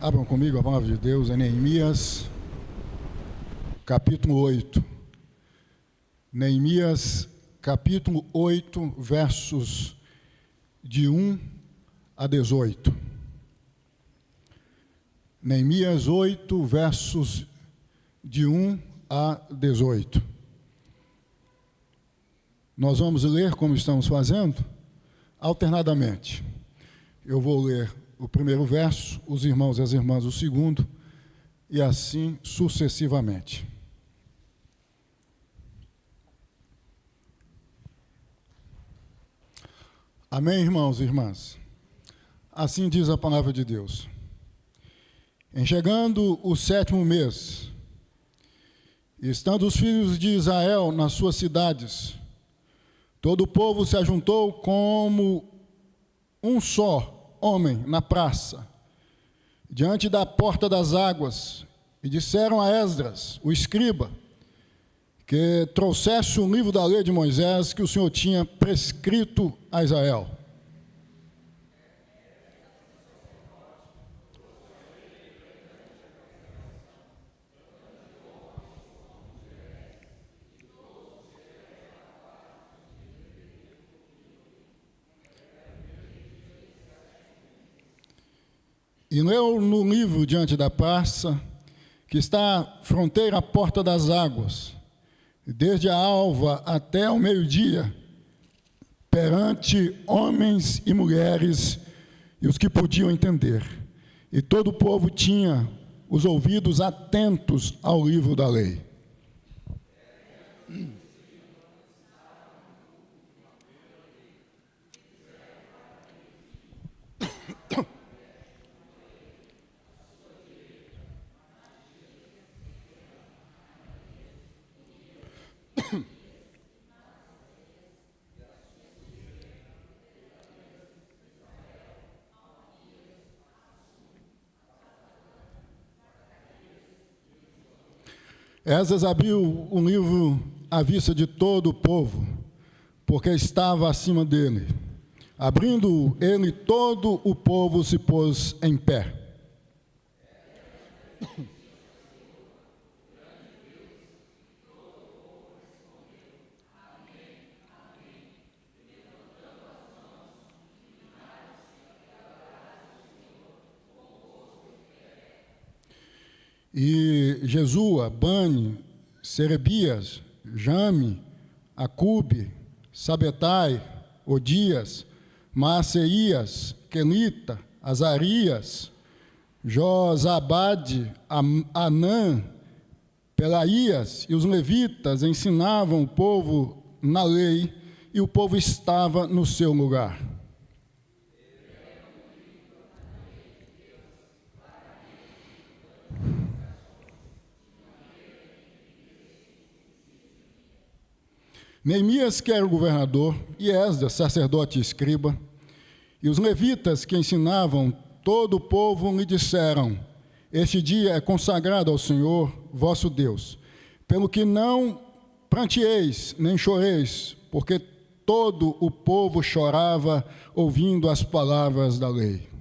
Abram comigo a palavra de Deus em Neemias, capítulo 8. Neemias, capítulo 8, versos de 1 a 18. Neemias 8, versos de 1 a 18. Nós vamos ler, como estamos fazendo, alternadamente. Eu vou ler o primeiro verso, os irmãos e as irmãs o segundo, e assim sucessivamente. Amém, irmãos e irmãs? Assim diz a palavra de Deus. Em chegando o 7º mês, estando os filhos de Israel nas suas cidades, todo o povo se ajuntou como um só homem na praça, diante da porta das águas, e disseram a Esdras, o escriba, que trouxesse o livro da lei de Moisés que o Senhor tinha prescrito a Israel. E leu no livro diante da praça, que está fronteira à porta das águas, desde a alva até ao meio-dia, perante homens e mulheres e os que podiam entender. E todo o povo tinha os ouvidos atentos ao livro da lei. Esdras abriu o livro à vista de todo o povo, porque estava acima dele. Abrindo ele, todo o povo se pôs em pé. E Jesua, Bani, Serebias, Jame, Acube, Sabetai, Odias, Maaseias, Quelita, Azarias, Josabade, Anã, Pelaías e os levitas ensinavam o povo na lei, e o povo estava no seu lugar. Neemias, que era o governador, e Esdras, sacerdote e escriba, e os levitas que ensinavam todo o povo lhe disseram: este dia é consagrado ao Senhor, vosso Deus, pelo que não pranteeis nem choreis, porque todo o povo chorava ouvindo as palavras da lei.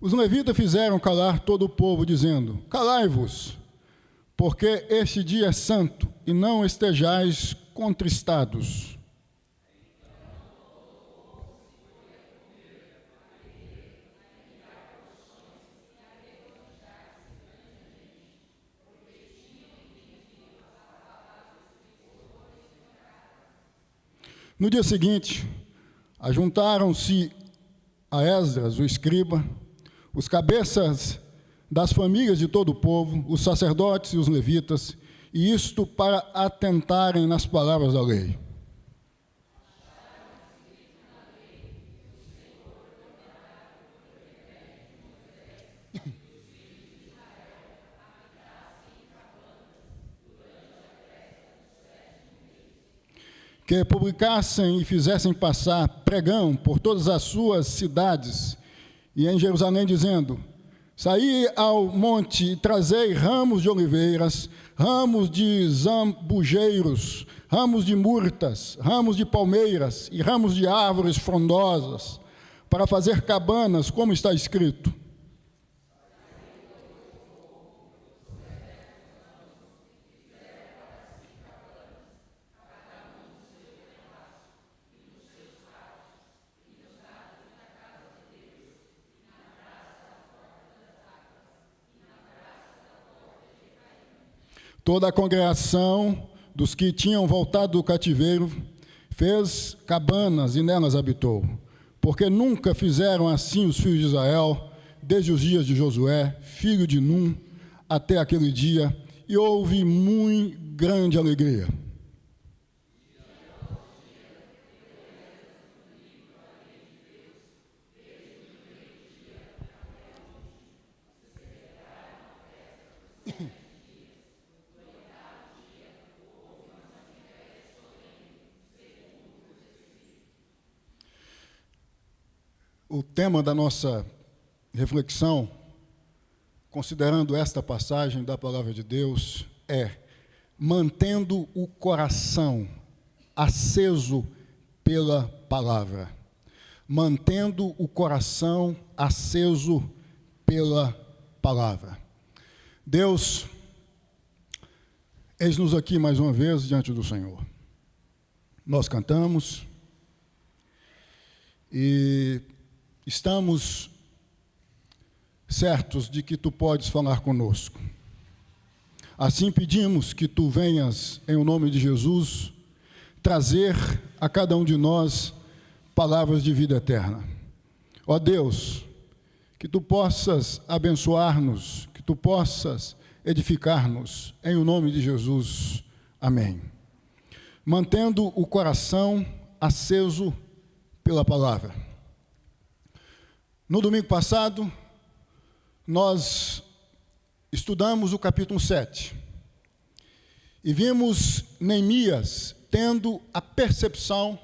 Os levitas fizeram calar todo o povo, dizendo: calai-vos, porque este dia é santo, e não estejais contristados. No dia seguinte, ajuntaram-se a Esdras, o escriba, os cabeças das famílias de todo o povo, os sacerdotes e os levitas, e isto para atentarem nas palavras da lei. que publicassem e fizessem passar pregão por todas as suas cidades e em Jerusalém, dizendo: saí ao monte e trazei ramos de oliveiras, ramos de zambujeiros, ramos de murtas, ramos de palmeiras e ramos de árvores frondosas, para fazer cabanas, como está escrito. Toda a congregação dos que tinham voltado do cativeiro fez cabanas e nelas habitou, porque nunca fizeram assim os filhos de Israel, desde os dias de Josué, filho de Num, até aquele dia, e houve muito grande alegria. O tema da nossa reflexão, considerando esta passagem da Palavra de Deus, é mantendo o coração aceso pela Palavra. Mantendo o coração aceso pela Palavra. Deus, eis-nos aqui mais uma vez diante do Senhor. Nós cantamos e estamos certos de que Tu podes falar conosco. Assim pedimos que Tu venhas, em o nome de Jesus, trazer a cada um de nós palavras de vida eterna. Ó Deus, que Tu possas abençoar-nos, que Tu possas edificar-nos, em o nome de Jesus. Amém. Mantendo o coração aceso pela palavra. No domingo passado, nós estudamos o capítulo 7 e vimos Neemias tendo a percepção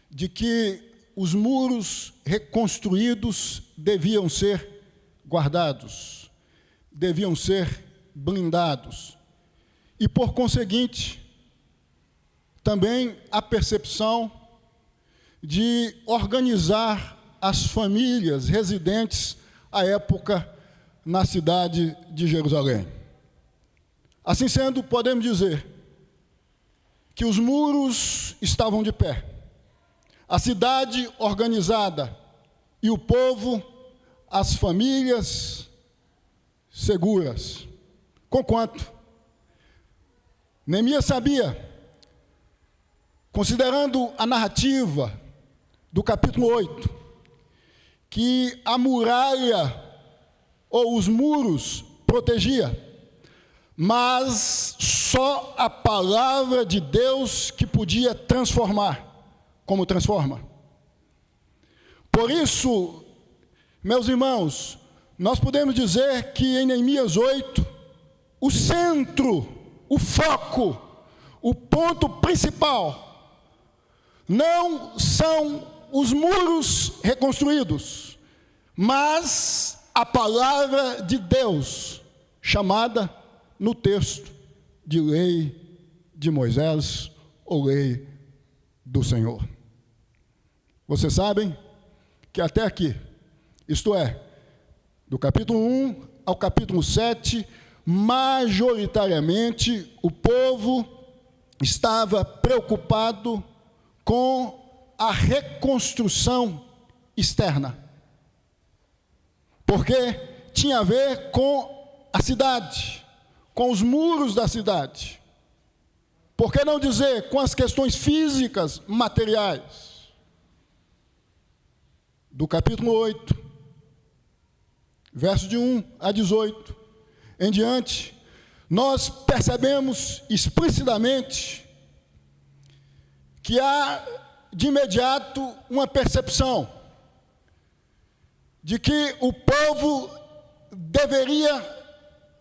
de que os muros reconstruídos deviam ser guardados, deviam ser blindados. E, por conseguinte, também a percepção de organizar as famílias residentes à época na cidade de Jerusalém. Assim sendo, podemos dizer que os muros estavam de pé, a cidade organizada e o povo, as famílias seguras. Conquanto Neemias sabia, considerando a narrativa do capítulo 8, que a muralha ou os muros protegia, mas só a palavra de Deus que podia transformar, como transforma. Por isso, meus irmãos, nós podemos dizer que em Neemias 8, o centro, o foco, o ponto principal, não são os muros reconstruídos, mas a palavra de Deus, chamada no texto de lei de Moisés, ou lei do Senhor. Vocês sabem que até aqui, isto é, do capítulo 1 ao capítulo 7, majoritariamente o povo estava preocupado com a reconstrução externa, porque tinha a ver com a cidade, com os muros da cidade. Por que não dizer com as questões físicas, materiais? Do capítulo 8, versos de 1 a 18, em diante, nós percebemos explicitamente que há de imediato uma percepção de que o povo deveria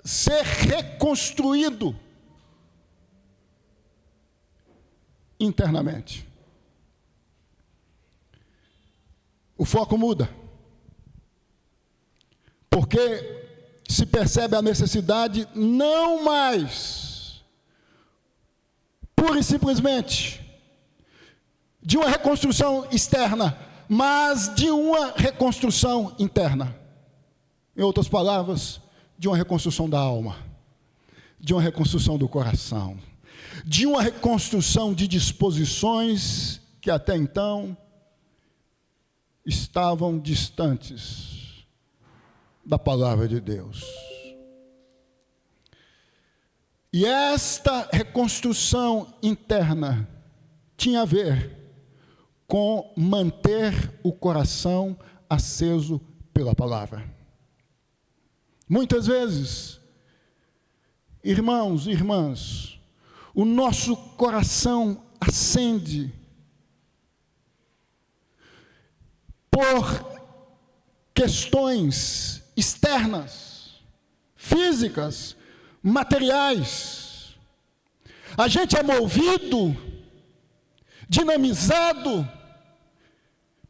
ser reconstruído internamente. O foco muda. Porque se percebe a necessidade não mais, pura e simplesmente, de uma reconstrução externa, mas de uma reconstrução interna. Em outras palavras, de uma reconstrução da alma, de uma reconstrução do coração, de uma reconstrução de disposições que até então estavam distantes da palavra de Deus. E esta reconstrução interna tinha a ver com manter o coração aceso pela palavra. Muitas vezes, irmãos e irmãs, o nosso coração acende por questões externas, físicas, materiais. A gente é movido, dinamizado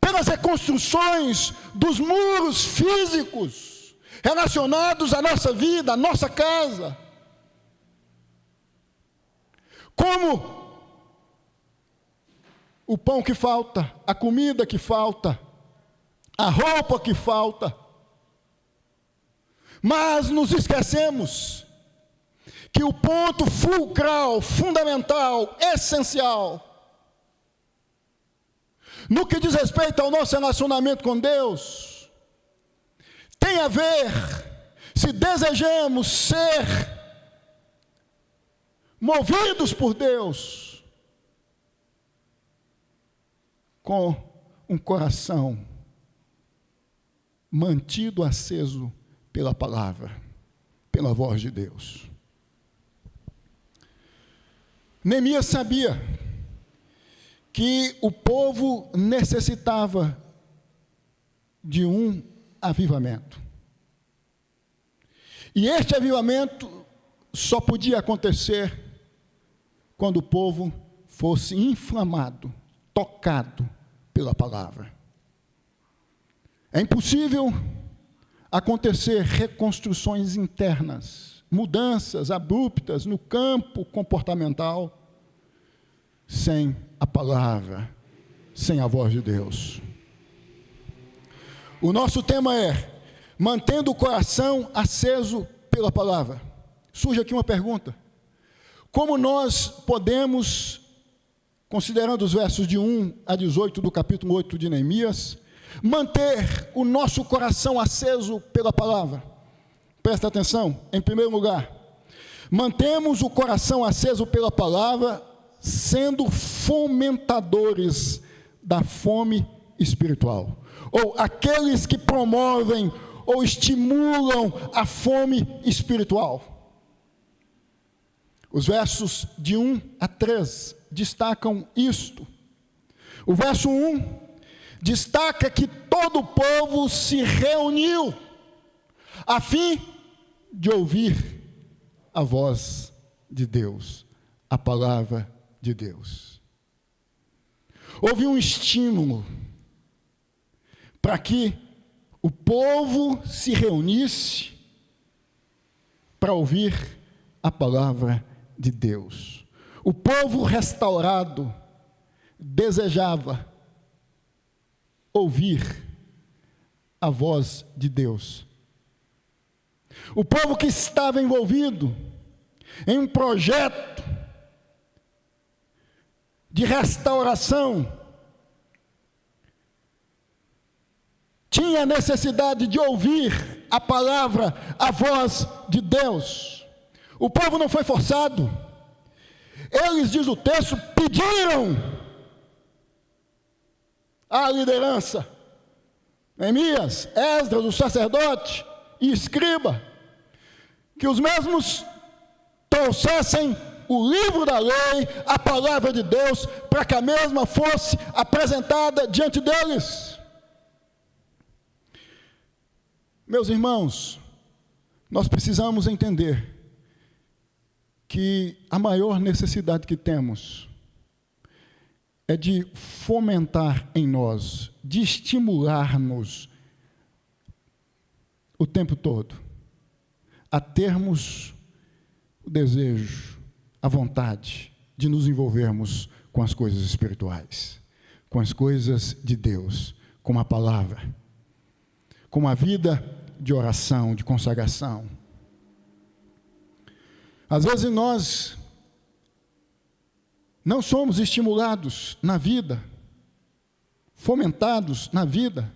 pelas reconstruções dos muros físicos relacionados à nossa vida, à nossa casa. Como o pão que falta, a comida que falta, a roupa que falta. Mas nos esquecemos que o ponto fulcral, fundamental, essencial, no que diz respeito ao nosso relacionamento com Deus, tem a ver, se desejamos ser movidos por Deus, com um coração mantido aceso pela palavra, pela voz de Deus. Neemias sabia que o povo necessitava de um avivamento. E este avivamento só podia acontecer quando o povo fosse inflamado, tocado pela palavra. É impossível acontecer reconstruções internas, mudanças abruptas no campo comportamental, sem a palavra, sem a voz de Deus. O nosso tema é mantendo o coração aceso pela palavra. Surge aqui uma pergunta: como nós podemos, considerando os versos de 1 a 18 do capítulo 8 de Neemias, manter o nosso coração aceso pela palavra? Presta atenção. Em primeiro lugar, mantemos o coração aceso pela palavra sendo fomentadores da fome espiritual, ou aqueles que promovem ou estimulam a fome espiritual. Os versos de 1 a 3 destacam isto. O verso 1 destaca que todo o povo se reuniu a fim de ouvir a voz de Deus, a palavra de Deus. Houve um estímulo para que o povo se reunisse para ouvir a palavra de Deus. O povo restaurado desejava ouvir a voz de Deus. O povo que estava envolvido em um projeto de restauração tinha necessidade de ouvir a palavra, a voz de Deus. O povo não foi forçado. Eles, diz o texto, pediram à liderança, Neemias, Esdras, o sacerdote e escriba, que os mesmos trouxessem o livro da lei, a palavra de Deus, para que a mesma fosse apresentada diante deles. Meus irmãos, nós precisamos entender que a maior necessidade que temos é de fomentar em nós, de estimular-nos o tempo todo a termos o desejo, a vontade de nos envolvermos com as coisas espirituais, com as coisas de Deus, com a palavra, com a vida de oração, de consagração. Às vezes nós não somos estimulados na vida, fomentados na vida,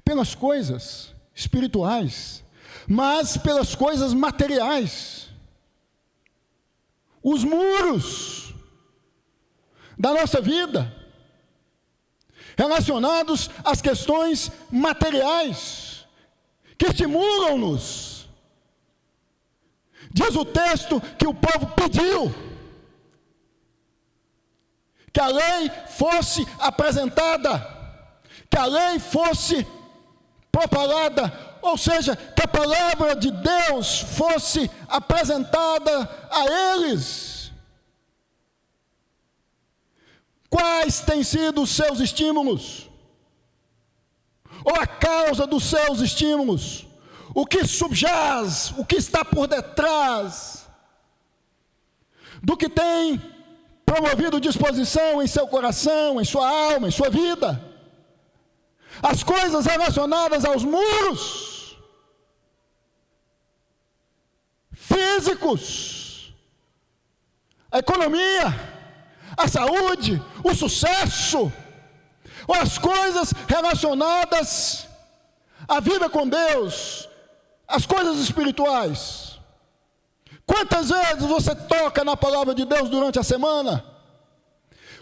pelas coisas espirituais, mas pelas coisas materiais. Os muros da nossa vida, relacionados às questões materiais, que estimulam-nos. Diz o texto que o povo pediu que a lei fosse apresentada, que a lei fosse propalada, ou seja, que a palavra de Deus fosse apresentada a eles. Quais têm sido os seus estímulos? Ou a causa dos seus estímulos? O que subjaz, o que está por detrás do que tem promovido disposição em seu coração, em sua alma, em sua vida? As coisas relacionadas aos muros físicos, a economia, a saúde, o sucesso, ou as coisas relacionadas à vida com Deus, as coisas espirituais. Quantas vezes você toca na palavra de Deus durante a semana?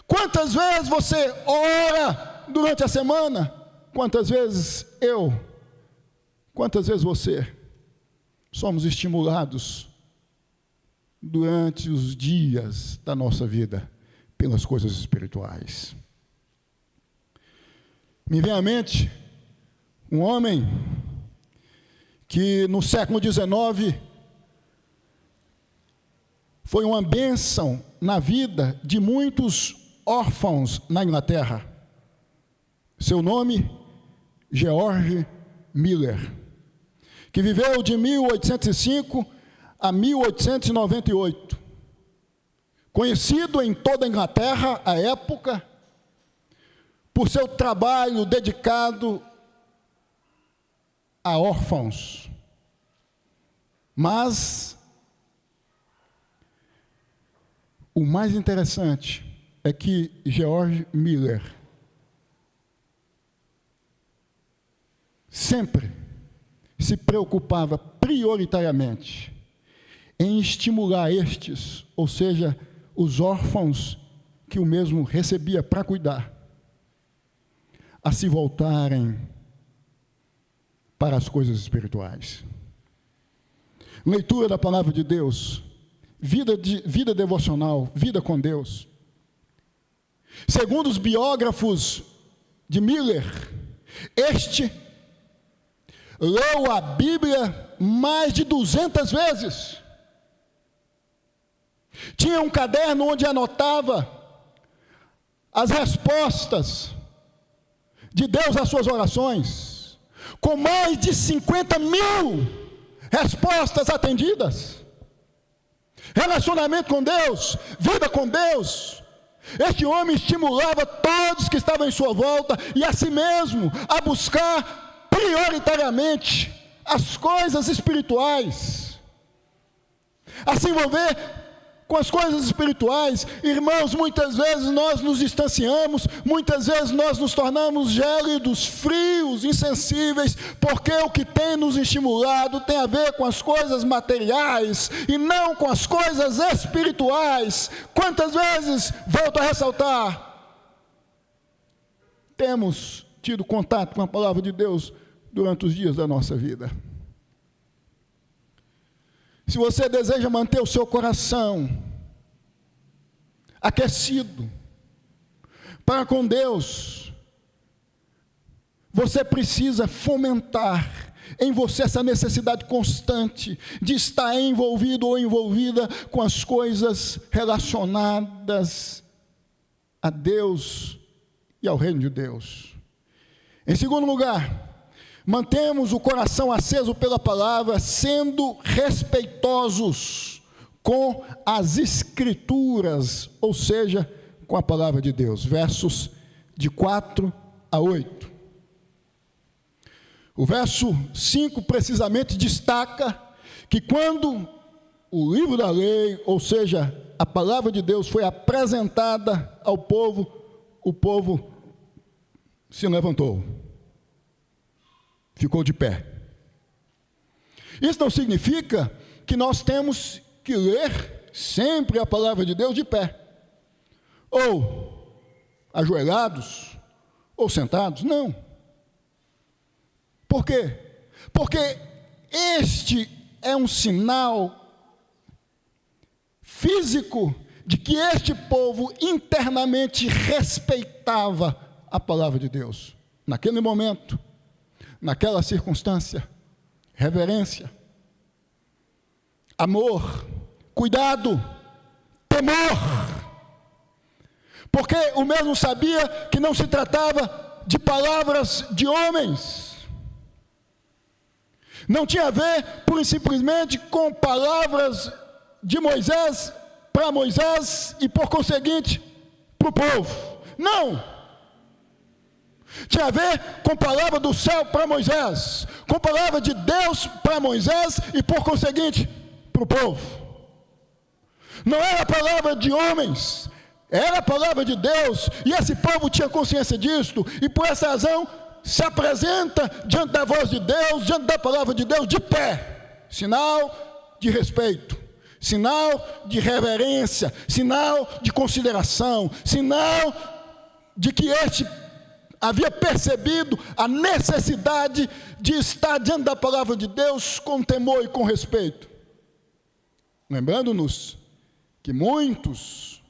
Quantas vezes você ora durante a semana? Quantas vezes quantas vezes você somos estimulados durante os dias da nossa vida pelas coisas espirituais? Me vem à mente um homem que no século XIX foi uma bênção na vida de muitos órfãos na Inglaterra. Seu nome, George Miller, que viveu de 1805 a 1898. Conhecido em toda a Inglaterra à época por seu trabalho dedicado a órfãos. Mas o mais interessante é que George Miller sempre se preocupava prioritariamente em estimular estes, ou seja, os órfãos que o mesmo recebia para cuidar, a se voltarem para as coisas espirituais. Leitura da palavra de Deus, vida devocional, vida com Deus. Segundo os biógrafos de Miller, este leu a Bíblia mais de 200 vezes. Tinha um caderno onde anotava as respostas de Deus às suas orações, com mais de 50.000 respostas atendidas. Relacionamento com Deus, vida com Deus. Este homem estimulava todos que estavam em sua volta e a si mesmo a buscar prioritariamente as coisas espirituais, a se envolver com as coisas espirituais. Irmãos, muitas vezes nós nos distanciamos, muitas vezes nós nos tornamos gélidos, frios, insensíveis, porque o que tem nos estimulado tem a ver com as coisas materiais e não com as coisas espirituais. Quantas vezes, volto a ressaltar, temos tido contato com a palavra de Deus durante os dias da nossa vida? Se você deseja manter o seu coração aquecido para com Deus, você precisa fomentar em você essa necessidade constante de estar envolvido ou envolvida com as coisas relacionadas a Deus e ao reino de Deus. Em segundo lugar, mantemos o coração aceso pela palavra, sendo respeitosos com as Escrituras, ou seja, com a palavra de Deus. Versos de 4 a 8. O verso 5 precisamente destaca que quando o livro da lei, ou seja, a palavra de Deus foi apresentada ao povo, o povo se levantou, ficou de pé. Isso não significa que nós temos que ler sempre a palavra de Deus de pé, ou ajoelhados, ou sentados, não. Por quê? Porque este é um sinal físico de que este povo internamente respeitava a palavra de Deus. Naquele momento, naquela circunstância, reverência, amor, cuidado, temor. Porque o mesmo sabia que não se tratava de palavras de homens. Não tinha a ver, pura e simplesmente, com palavras de Moisés para Moisés e, por conseguinte, para o povo. Não! Tinha a ver com palavra do céu para Moisés, com palavra de Deus para Moisés e, por conseguinte, para o povo. Não era a palavra de homens, era a palavra de Deus, e esse povo tinha consciência disto, e por essa razão se apresenta diante da voz de Deus, diante da palavra de Deus, de pé, sinal de respeito, sinal de reverência, sinal de consideração, sinal de que este havia percebido a necessidade de estar diante da palavra de Deus com temor e com respeito. Lembrando-nos que muitos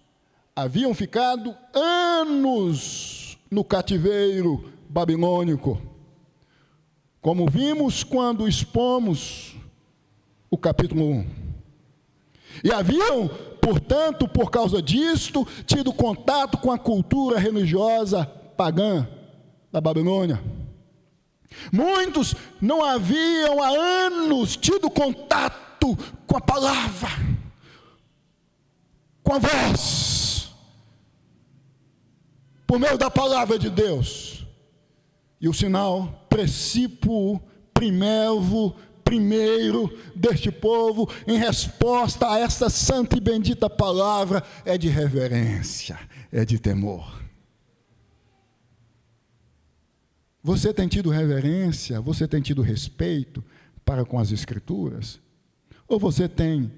haviam ficado anos no cativeiro babilônico, como vimos quando expomos o capítulo 1. E haviam, portanto, por causa disto, tido contato com a cultura religiosa pagã da Babilônia. Muitos não haviam há anos tido contato com a palavra, com a voz, por meio da palavra de Deus. E o sinal princípio primeiro deste povo, em resposta a esta santa e bendita palavra, é de reverência, é de temor. Você tem tido reverência, você tem tido respeito para com as Escrituras? Ou você tem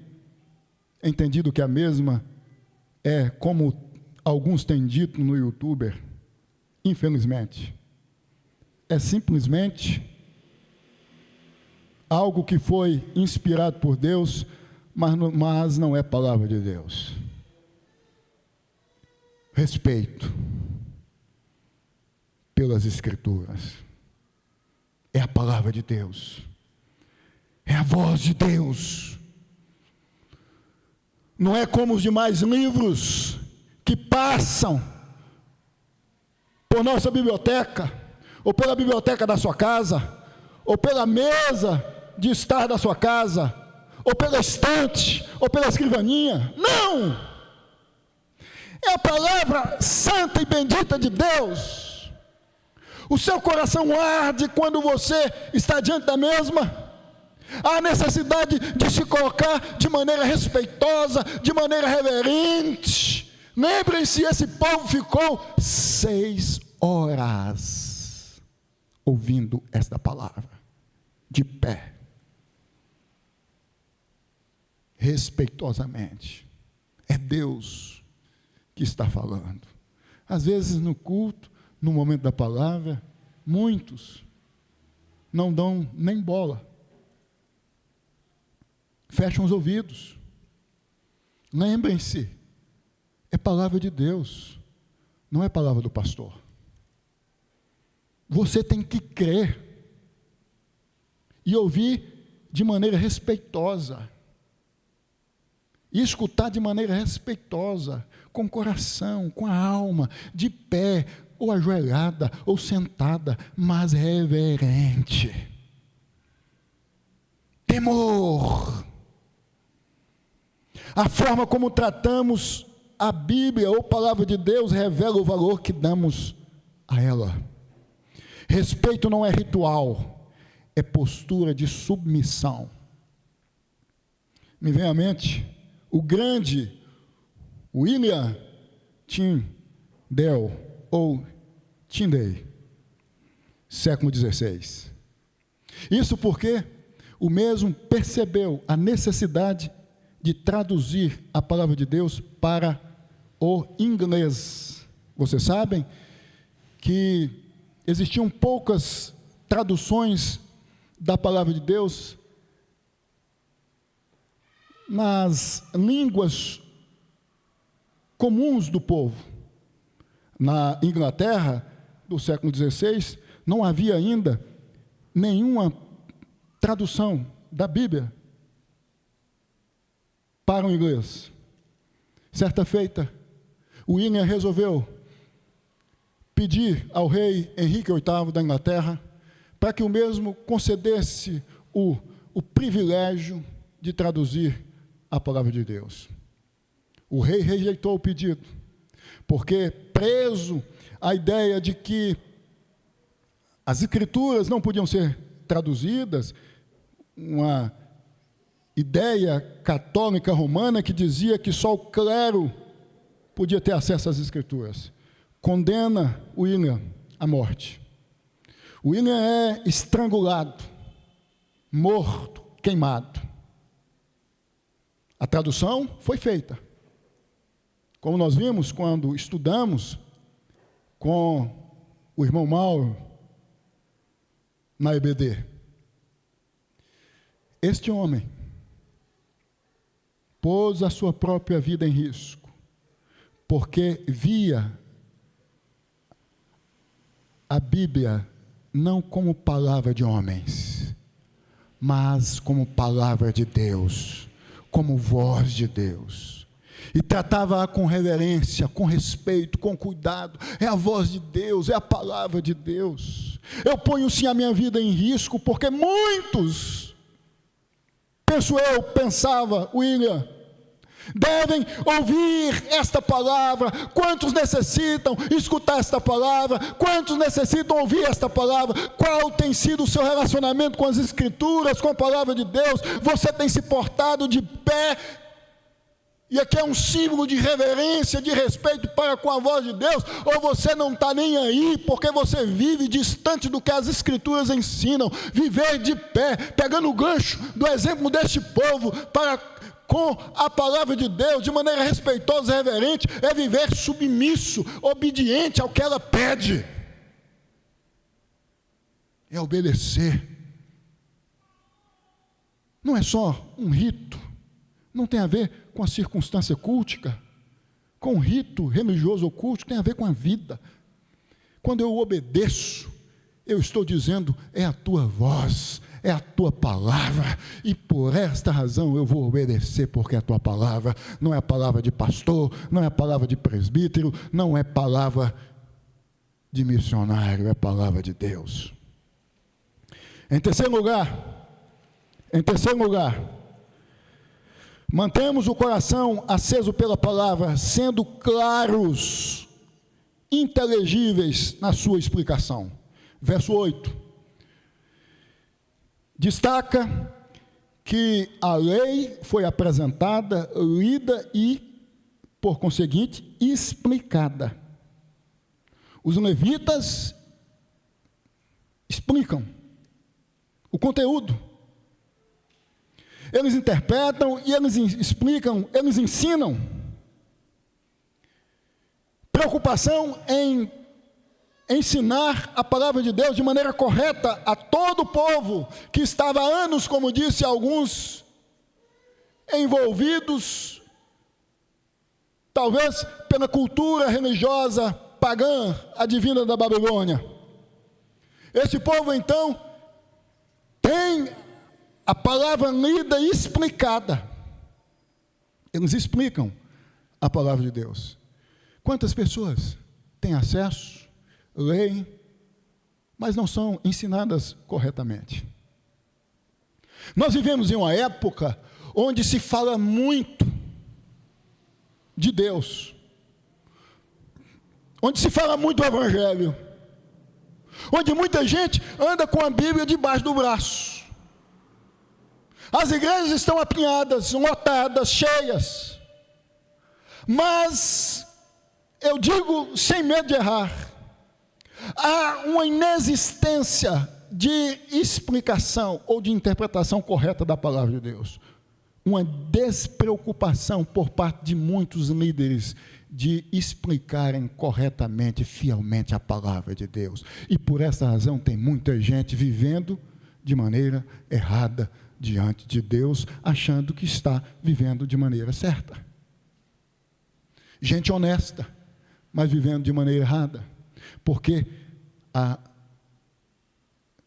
entendido que a mesma é, como alguns têm dito no YouTube, infelizmente, é simplesmente algo que foi inspirado por Deus, mas não é palavra de Deus. Respeito pelas Escrituras. É a palavra de Deus. É a voz de Deus. Não é como os demais livros que passam por nossa biblioteca, ou pela biblioteca da sua casa, ou pela mesa de estar da sua casa, ou pela estante, ou pela escrivaninha. Não! É a palavra santa e bendita de Deus. O seu coração arde quando você está diante da mesma. Há necessidade de se colocar de maneira respeitosa, de maneira reverente. Lembrem-se, esse povo ficou 6 horas ouvindo esta palavra, de pé, respeitosamente. É Deus que está falando. Às vezes no culto, no momento da palavra, muitos não dão nem bola, fecham os ouvidos. Lembrem-se, é palavra de Deus, não é palavra do pastor. Você tem que crer e ouvir de maneira respeitosa. E escutar de maneira respeitosa, com o coração, com a alma, de pé, ou ajoelhada, ou sentada, mas reverente. Temor. A forma como tratamos a Bíblia ou palavra de Deus revela o valor que damos a ela. Respeito não é ritual, é postura de submissão. Me vem à mente o grande William Tyndale, ou Tyndale, século XVI. Isso porque o mesmo percebeu a necessidade de traduzir a palavra de Deus para o inglês. Vocês sabem que existiam poucas traduções da palavra de Deus nas línguas comuns do povo. Na Inglaterra, do século XVI, não havia ainda nenhuma tradução da Bíblia para o inglês. Certa feita, William resolveu pedir ao rei Henrique VIII da Inglaterra para que o mesmo concedesse o privilégio de traduzir a palavra de Deus. O rei rejeitou o pedido, porque, preso à ideia de que as escrituras não podiam ser traduzidas, uma ideia católica romana que dizia que só o clero podia ter acesso às escrituras, condena William à morte. William é estrangulado, morto, queimado. A tradução foi feita. Como nós vimos quando estudamos com o irmão Mauro na EBD. Este homem pôs a sua própria vida em risco, porque via a Bíblia não como palavra de homens, mas como palavra de Deus, como voz de Deus. E tratava-a com reverência, com respeito, com cuidado. É a voz de Deus, é a palavra de Deus. Eu ponho sim a minha vida em risco, porque muitos, pensava William, devem ouvir esta palavra. Quantos necessitam escutar esta palavra? Quantos necessitam ouvir esta palavra? Qual tem sido o seu relacionamento com as Escrituras, com a palavra de Deus? Você tem se portado de pé? E aqui é um símbolo de reverência, de respeito para com a voz de Deus, ou você não está nem aí, porque você vive distante do que as Escrituras ensinam. Viver de pé, pegando o gancho do exemplo deste povo, para com a palavra de Deus, de maneira respeitosa e reverente, é viver submisso, obediente ao que ela pede. É obedecer. Não é só um rito, não tem a ver com a circunstância cultica, com o rito religioso ou culto, tem a ver com a vida. Quando eu obedeço, eu estou dizendo, é a tua voz, é a tua palavra, e por esta razão eu vou obedecer, porque é a tua palavra, não é a palavra de pastor, não é a palavra de presbítero, não é palavra de missionário, é a palavra de Deus. Em terceiro lugar, mantemos o coração aceso pela palavra, sendo claros, inteligíveis na sua explicação. Verso 8. Destaca que a lei foi apresentada, lida e, por conseguinte, explicada. Os levitas explicam o conteúdo. Eles interpretam e eles explicam, eles ensinam. Preocupação em ensinar a palavra de Deus de maneira correta a todo o povo que estava há anos, como disse alguns, envolvidos, talvez pela cultura religiosa pagã, advinda da Babilônia. Este povo, então, tem a palavra lida e explicada. Eles explicam a palavra de Deus. Quantas pessoas têm acesso, leem, mas não são ensinadas corretamente? Nós vivemos em uma época onde se fala muito de Deus, onde se fala muito do Evangelho, onde muita gente anda com a Bíblia debaixo do braço. As igrejas estão apinhadas, lotadas, cheias. Mas, eu digo sem medo de errar, há uma inexistência de explicação ou de interpretação correta da palavra de Deus. Uma despreocupação por parte de muitos líderes de explicarem corretamente, fielmente a palavra de Deus. E por essa razão tem muita gente vivendo de maneira errada diante de Deus, achando que está vivendo de maneira certa. Gente honesta, mas vivendo de maneira errada, porque a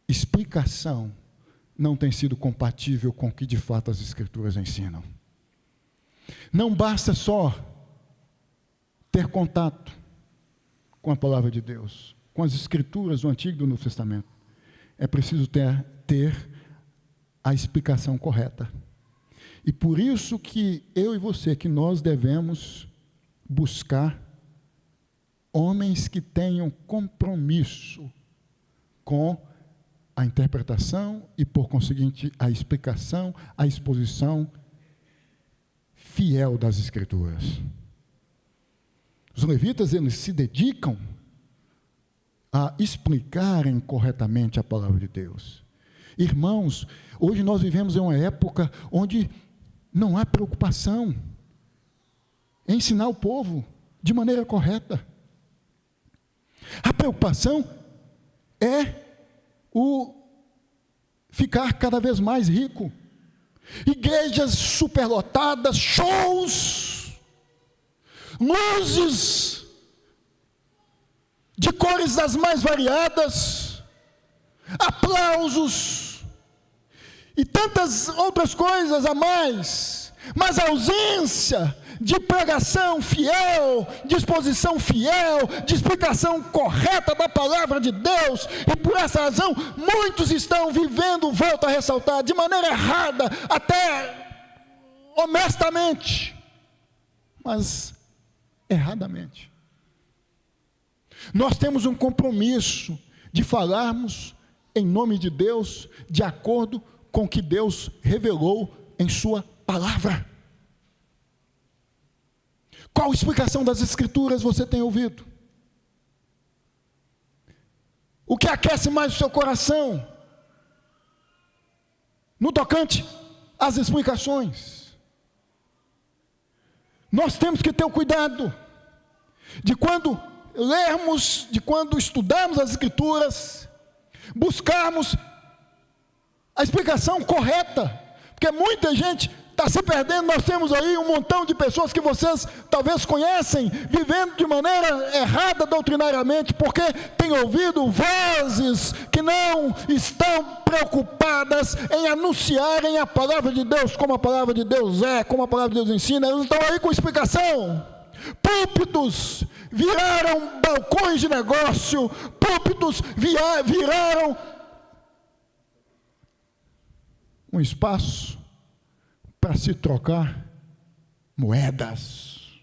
explicação não tem sido compatível com o que de fato as Escrituras ensinam. Não basta só ter contato com a palavra de Deus, com as Escrituras do Antigo e do Novo Testamento. É preciso ter a explicação correta. E por isso que eu e você, que nós devemos buscar homens que tenham compromisso com a interpretação e, por conseguinte, a explicação, a exposição fiel das Escrituras. Os levitas, eles se dedicam a explicarem corretamente a palavra de Deus. Irmãos, hoje nós vivemos em uma época onde não há preocupação em ensinar o povo de maneira correta. A preocupação é o ficar cada vez mais rico. Igrejas superlotadas, shows, luzes de cores das mais variadas, aplausos e tantas outras coisas a mais, mas a ausência de pregação fiel, de exposição fiel, de explicação correta da palavra de Deus, e por essa razão, muitos estão vivendo, volto a ressaltar, de maneira errada, até honestamente, mas erradamente. Nós temos um compromisso de falarmos em nome de Deus, de acordo com o que Deus revelou em sua palavra. Qual explicação das Escrituras você tem ouvido? O que aquece mais o seu coração? No tocante às explicações. Nós temos que ter o cuidado de quando lermos, de quando estudarmos as Escrituras, buscarmos a explicação correta, porque muita gente está se perdendo. Nós temos aí um montão de pessoas que vocês talvez conhecem, vivendo de maneira errada doutrinariamente, porque têm ouvido vozes que não estão preocupadas em anunciarem a palavra de Deus, como a palavra de Deus é, como a palavra de Deus ensina. Eles estão aí com explicação. Púlpitos viraram balcões de negócio, púlpitos viraram um espaço para se trocar moedas,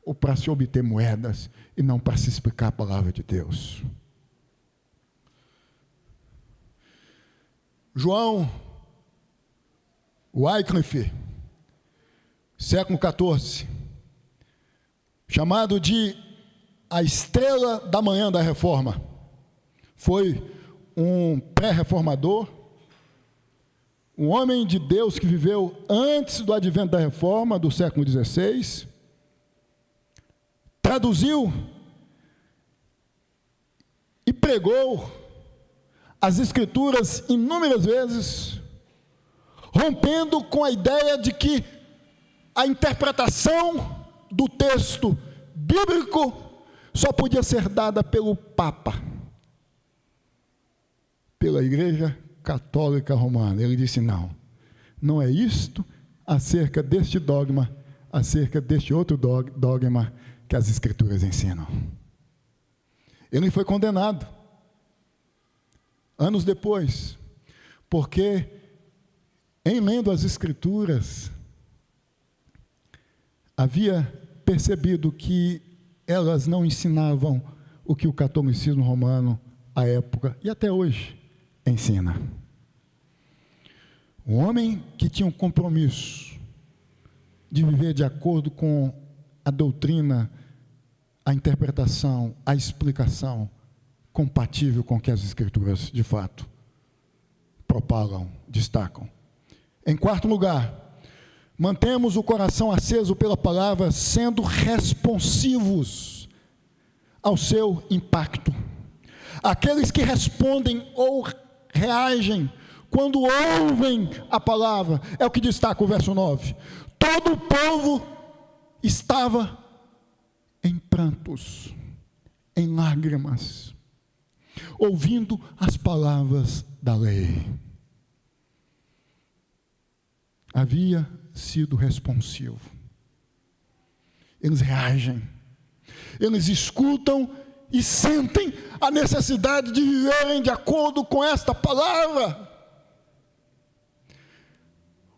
ou para se obter moedas, e não para se explicar a palavra de Deus. João Wycliffe, século XIV, chamado de a estrela da manhã da reforma, foi um pré-reformador, um homem de Deus que viveu antes do advento da reforma do século XVI, traduziu e pregou as Escrituras inúmeras vezes, rompendo com a ideia de que a interpretação do texto bíblico só podia ser dada pelo Papa, pela Igreja Católica Romana. Ele disse: não é isto acerca deste dogma acerca deste outro dogma que as Escrituras ensinam. Ele foi condenado anos depois, porque em lendo as Escrituras havia percebido que elas não ensinavam o que o catolicismo romano, à época e até hoje, ensina. Um homem que tinha um compromisso de viver de acordo com a doutrina, a interpretação, a explicação compatível com o que as Escrituras, de fato, propagam, destacam. Em quarto lugar, mantemos o coração aceso pela palavra, sendo responsivos ao seu impacto. Aqueles que respondem ou reagem quando ouvem a palavra, é o que destaca o verso 9. Todo o povo estava em prantos, em lágrimas, ouvindo as palavras da lei. Havia sido responsivo. Eles reagem, eles escutam e sentem a necessidade de viverem de acordo com esta palavra.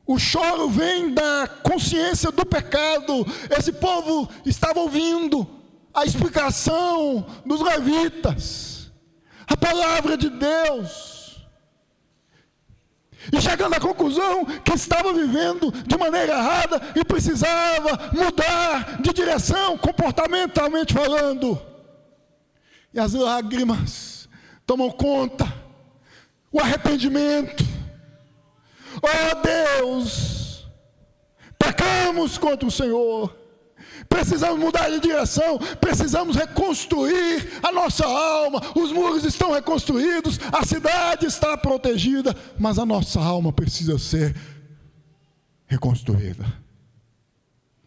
O choro vem da consciência do pecado. Esse povo estava ouvindo a explicação dos levitas, a palavra de Deus, e chegando à conclusão que estava vivendo de maneira errada e precisava mudar de direção, comportamentalmente falando. E as lágrimas tomam conta, o arrependimento. Oh Deus, pecamos contra o Senhor, precisamos mudar de direção, precisamos reconstruir a nossa alma. Os muros estão reconstruídos, a cidade está protegida, mas a nossa alma precisa ser reconstruída,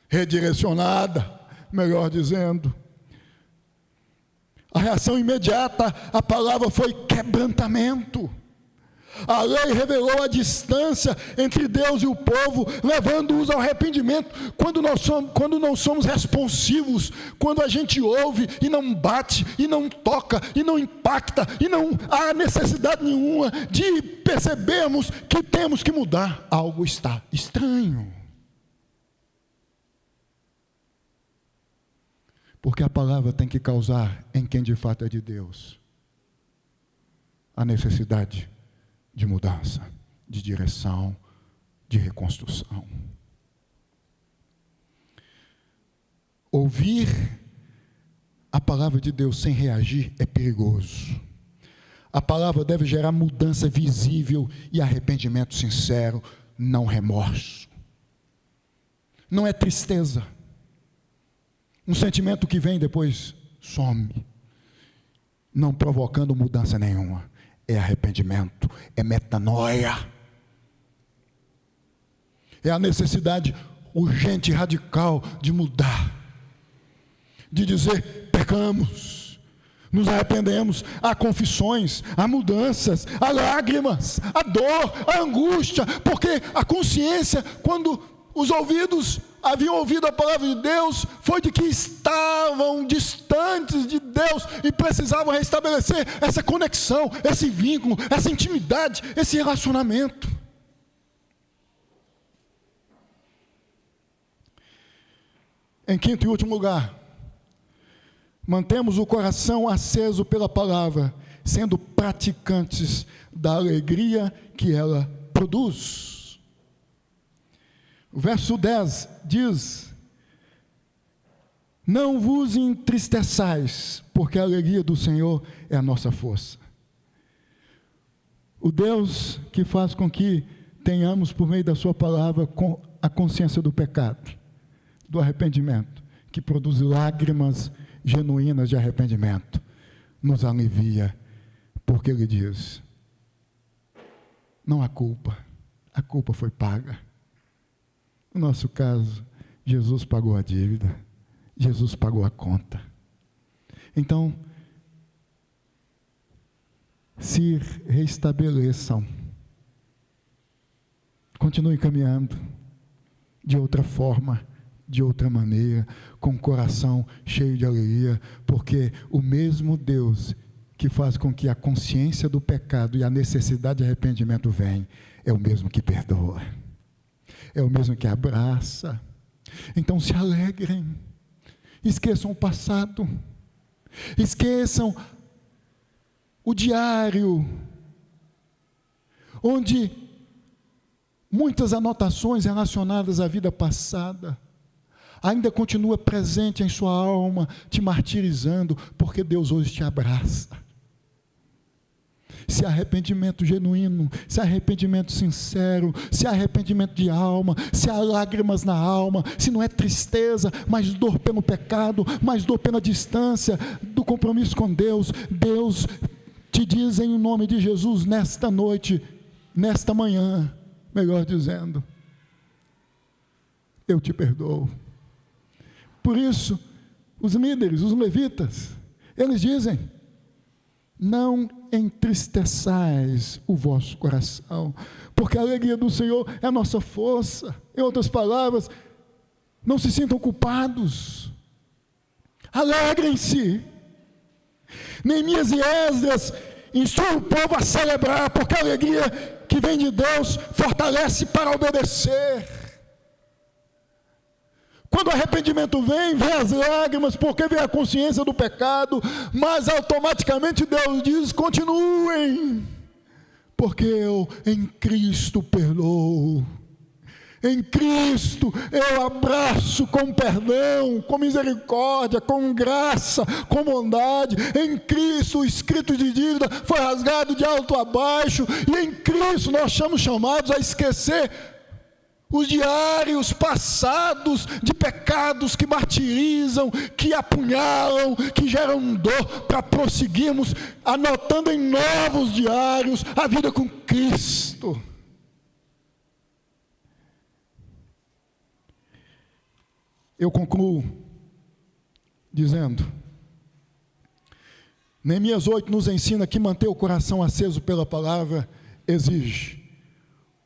redirecionada, melhor dizendo. A reação imediata à palavra foi quebrantamento. A lei revelou a distância entre Deus e o povo, levando-os ao arrependimento. Quando não somos responsivos, quando a gente ouve e não bate, e não toca, e não impacta, e não há necessidade nenhuma de percebermos que temos que mudar, algo está estranho. Porque a palavra tem que causar em quem de fato é de Deus a necessidade de mudança, de direção, de reconstrução. Ouvir a palavra de Deus sem reagir é perigoso. A palavra deve gerar mudança visível e arrependimento sincero, não remorso. Não é tristeza. Um sentimento que vem e depois some, não provocando mudança nenhuma. É arrependimento, é metanoia. É a necessidade urgente e radical de mudar, de dizer: pecamos, nos arrependemos. Há confissões, há mudanças, há lágrimas, há dor, há angústia, porque a consciência, quando os ouvidos haviam ouvido a palavra de Deus, foi de que estavam distantes de Deus e precisavam restabelecer essa conexão, esse vínculo, essa intimidade, esse relacionamento. Em quinto e último lugar, mantemos o coração aceso pela palavra, sendo praticantes da alegria que ela produz. O verso 10 diz: não vos entristeçais, porque a alegria do Senhor é a nossa força. O Deus que faz com que tenhamos, por meio da sua palavra, a consciência do pecado, do arrependimento, que produz lágrimas genuínas de arrependimento, nos alivia, porque Ele diz: não há culpa, a culpa foi paga. No nosso caso, Jesus pagou a dívida, Jesus pagou a conta. Então, se restabeleçam, continuem caminhando de outra forma, de outra maneira, com o coração cheio de alegria, porque o mesmo Deus que faz com que a consciência do pecado e a necessidade de arrependimento venham, é o mesmo que perdoa, é o mesmo que abraça. Então se alegrem, esqueçam o passado, esqueçam o diário, onde muitas anotações relacionadas à vida passada ainda continua presente em sua alma, te martirizando, porque Deus hoje te abraça. Se arrependimento genuíno, se arrependimento sincero, se arrependimento de alma, se há lágrimas na alma, se não é tristeza, mas dor pelo pecado, mas dor pela distância do compromisso com Deus, Deus te diz em nome de Jesus, nesta noite, nesta manhã, melhor dizendo, eu te perdoo. Por isso, os líderes, os levitas, eles dizem, não entristeçais o vosso coração, porque a alegria do Senhor é a nossa força. Em outras palavras, não se sintam culpados, alegrem-se. Neemias e Esdras instruem o povo a celebrar, porque a alegria que vem de Deus fortalece para obedecer. Quando o arrependimento vem as lágrimas, porque vem a consciência do pecado, mas automaticamente Deus diz, continuem, porque eu em Cristo perdoo, em Cristo eu abraço com perdão, com misericórdia, com graça, com bondade. Em Cristo o escrito de dívida foi rasgado de alto a baixo, e em Cristo nós somos chamados a esquecer os diários passados de pecados que martirizam, que apunhalam, que geram dor, para prosseguirmos anotando em novos diários a vida com Cristo. Eu concluo dizendo, Neemias 8 nos ensina que manter o coração aceso pela palavra exige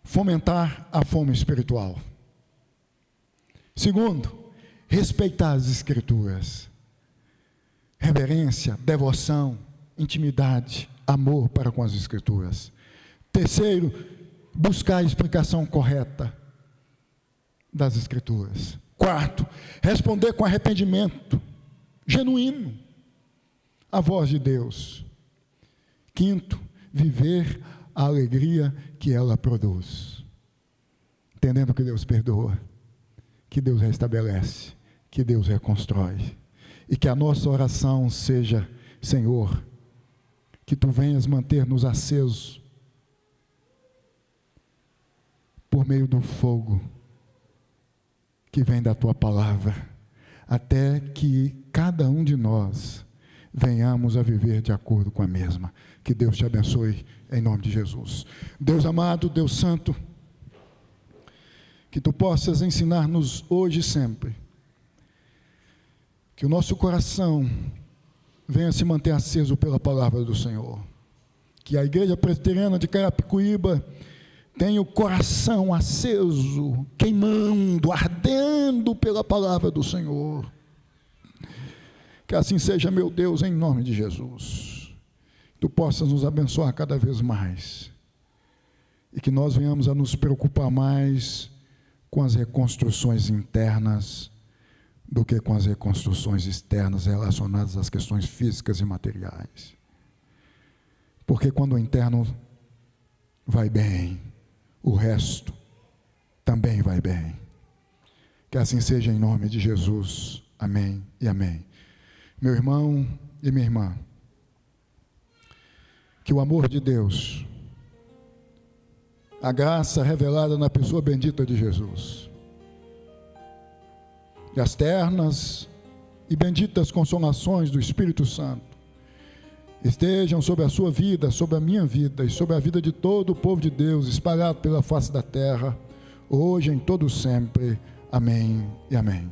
fomentar a fome espiritual. Segundo, respeitar as Escrituras. Reverência, devoção, intimidade, amor para com as Escrituras. Terceiro, buscar a explicação correta das Escrituras. Quarto, responder com arrependimento genuíno à voz de Deus. Quinto, viver a alegria que ela produz, entendendo que Deus perdoa, que Deus restabelece, que Deus reconstrói, e que a nossa oração seja, Senhor, que Tu venhas manter-nos acesos por meio do fogo que vem da Tua palavra, até que cada um de nós venhamos a viver de acordo com a mesma. Que Deus te abençoe, em nome de Jesus. Deus amado, Deus santo, que Tu possas ensinar-nos hoje e sempre, que o nosso coração venha se manter aceso pela palavra do Senhor, que a Igreja Presbiteriana de Carapicuíba tenha o coração aceso, queimando, ardendo pela palavra do Senhor. Que assim seja, meu Deus, em nome de Jesus. Tu possas nos abençoar cada vez mais, e que nós venhamos a nos preocupar mais com as reconstruções internas do que com as reconstruções externas relacionadas às questões físicas e materiais. Porque quando o interno vai bem, o resto também vai bem. Que assim seja em nome de Jesus. Amém e amém. Meu irmão e minha irmã, que o amor de Deus, a graça revelada na pessoa bendita de Jesus, e as ternas e benditas consolações do Espírito Santo estejam sobre a sua vida, sobre a minha vida e sobre a vida de todo o povo de Deus espalhado pela face da terra, hoje, em todo sempre. Amém e amém.